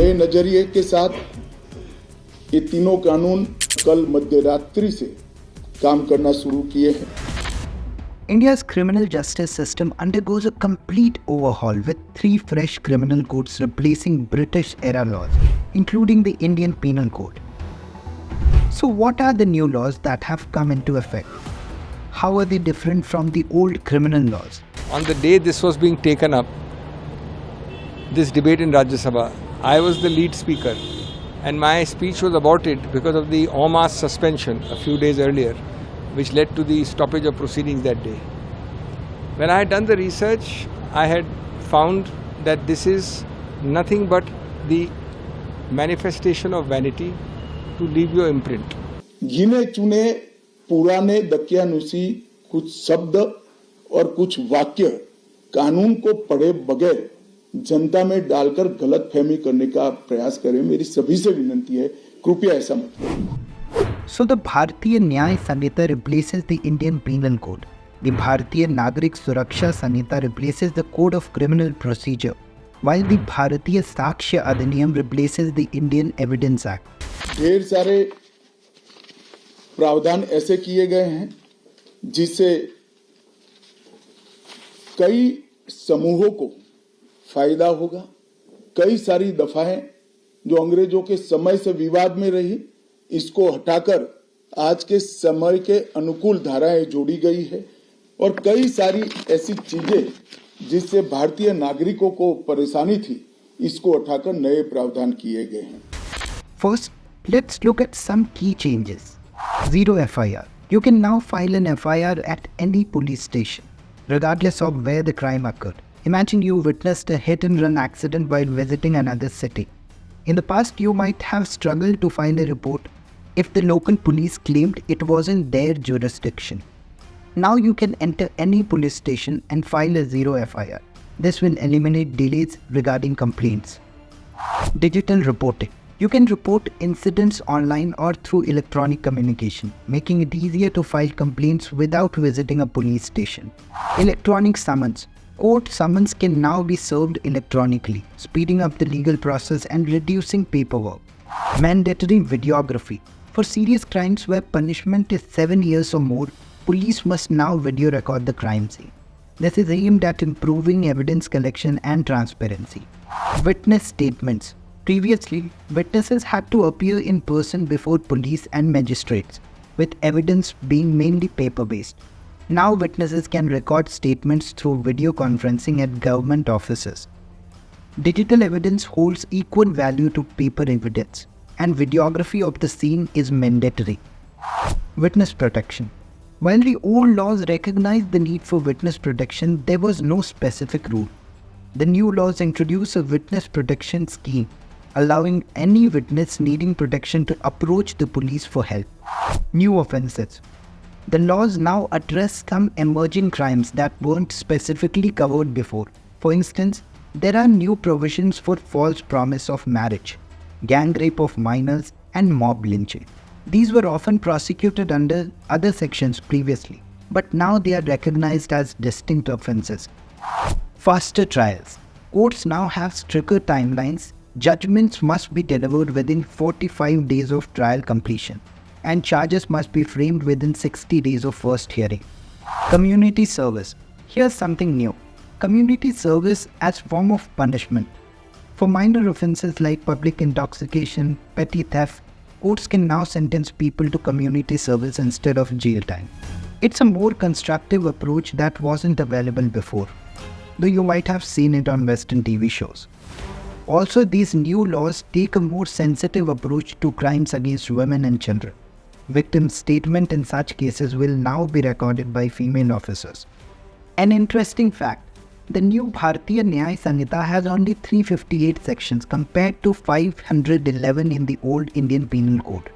नए नजरिए के साथ ये तीनों कानून कल मध्यरात्रि से काम करना शुरू किए हैं। India's criminal justice system undergoes a complete overhaul with 3 fresh criminal codes replacing British-era laws, including the Indian Penal Code. So what are the new laws that have come into effect? How are they different from the old criminal laws? On the day this was being taken up, this debate in Rajya Sabha, I was the lead speaker and my speech was aborted because of the en masse suspension a few days earlier, which led to the stoppage of proceedings that day. When I had done the research, I had found that this is nothing but the manifestation of vanity to leave your imprint. गिने चुने पुराने दकियानुसी कुछ शब्द और कुछ वाक्य कानून को पढ़े बगैर जनता में डालकर गलतफहमी करने का प्रयास करें, मेरी सभी से विनती है, कृपया ऐसा मत करें। So the Bharatiya Nyaya Sanhita replaces the Indian Penal Code. The Bharatiya Nagarik Suraksha Sanhita replaces the Code of Criminal Procedure, while the Bharatiya Sakshya Adhiniyam replaces the Indian Evidence Act. ढेर सारे प्रावधान ऐसे किए गए हैं जिससे कई समूहों को फायदा होगा। कई सारी दफाएं जो अंग्रेजों के समय से विवाद में रही, इसको हटाकर आज के समय के अनुकूल धाराएं जोड़ी गई है और कई सारी ऐसी चीजें जिससे भारतीय नागरिकों को परेशानी थी, इसको हटाकर नए प्रावधान किए गए हैं। First, let's look at some key changes. Zero FIR. You can now file an FIR at any police station, regardless of where the crime occurred. Imagine you witnessed a hit-and-run accident while visiting another city. In the past, you might have struggled to find a report if the local police claimed it wasn't their jurisdiction. Now you can enter any police station and file a zero FIR. This will eliminate delays regarding complaints. Digital reporting. You can report incidents online or through electronic communication, making it easier to file complaints without visiting a police station. Electronic summons. Court summons can now be served electronically, speeding up the legal process and reducing paperwork. Mandatory videography. For serious crimes where punishment is 7 years or more, police must now video record the crime scene. This is aimed at improving evidence collection and transparency. Witness statements. Previously, witnesses had to appear in person before police and magistrates, with evidence being mainly paper-based. Now witnesses can record statements through video conferencing at government offices. Digital evidence holds equal value to paper evidence, and videography of the scene is mandatory. Witness protection. While the old laws recognized the need for witness protection, there was no specific rule. The new laws introduce a witness protection scheme, allowing any witness needing protection to approach the police for help. New offenses. The laws now address some emerging crimes that weren't specifically covered before. For instance, there are new provisions for false promise of marriage, gang rape of minors, and mob lynching. These were often prosecuted under other sections previously, but now they are recognized as distinct offenses. Faster trials. Courts now have stricter timelines. Judgments must be delivered within 45 days of trial completion, and charges must be framed within 60 days of first hearing. Community service. Here's something new. Community service as form of punishment. For minor offenses like public intoxication, petty theft, courts can now sentence people to community service instead of jail time. It's a more constructive approach that wasn't available before, though you might have seen it on Western TV shows. Also, these new laws take a more sensitive approach to crimes against women and children. Victims' statement in such cases will now be recorded by female officers. An interesting fact, the new Bharatiya Nyaya Sanhita has only 358 sections compared to 511 in the old Indian Penal Code,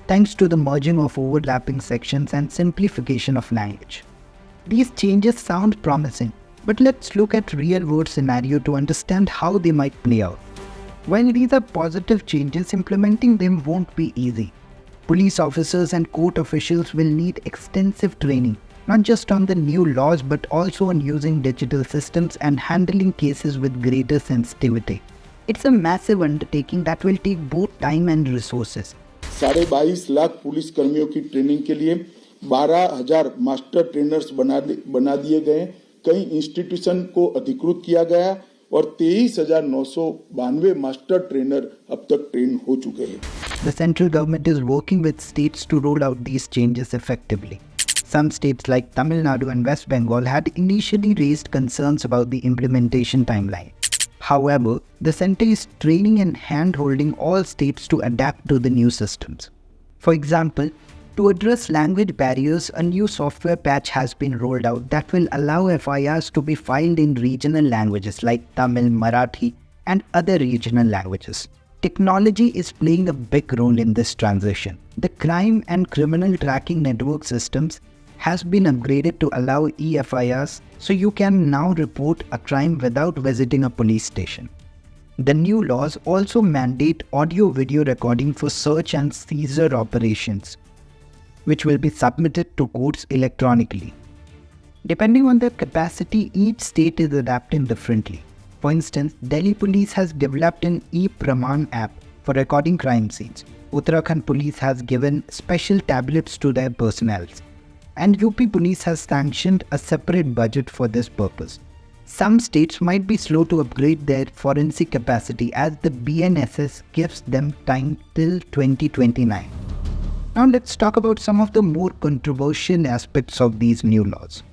thanks to the merging of overlapping sections and simplification of language. These changes sound promising, but let's look at real-world scenario to understand how they might play out. While these are positive changes, implementing them won't be easy. Police officers and court officials will need extensive training, not just on the new laws but also on using digital systems and handling cases with greater sensitivity. It's a massive undertaking that will take both time and resources. 22.5 lakh police कर्मियों की training के लिए 12,000 master trainers बना दिए गए। कई institution को अधिकृत किया गया और 23,992 मास्टर ट्रेनर अब तक ट्रेन हो चुके हैं। The central government is working with states to roll out these changes effectively. Some states like Tamil Nadu and West Bengal had initially raised concerns about the implementation timeline. However, the center is training and hand-holding all states to adapt to the new systems. For example, to address language barriers, a new software patch has been rolled out that will allow FIRs to be filed in regional languages like Tamil, Marathi, and other regional languages. Technology is playing a big role in this transition. The crime and criminal tracking network systems has been upgraded to allow e-FIRs, so you can now report a crime without visiting a police station. The new laws also mandate audio-video recording for search and seizure operations, which will be submitted to courts electronically. Depending on their capacity, each state is adapting differently. For instance, Delhi Police has developed an e-Praman app for recording crime scenes. Uttarakhand Police has given special tablets to their personnel. And UP Police has sanctioned a separate budget for this purpose. Some states might be slow to upgrade their forensic capacity as the BNSS gives them time till 2029. Now let's talk about some of the more controversial aspects of these new laws.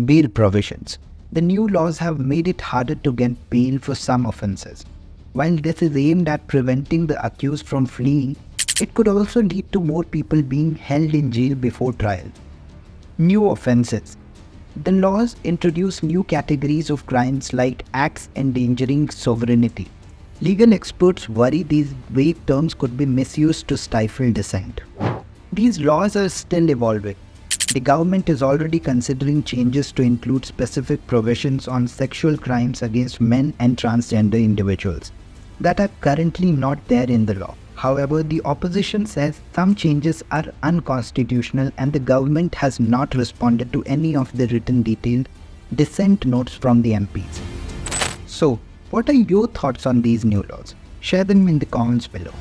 Bail provisions. The new laws have made it harder to get bail for some offences. While this is aimed at preventing the accused from fleeing, it could also lead to more people being held in jail before trial. New offences. The laws introduce new categories of crimes like acts endangering sovereignty. Legal experts worry these vague terms could be misused to stifle dissent. These laws are still evolving. The government is already considering changes to include specific provisions on sexual crimes against men and transgender individuals that are currently not there in the law. However, the opposition says some changes are unconstitutional and the government has not responded to any of the written detailed dissent notes from the MPs. So, what are your thoughts on these new laws? Share them in the comments below.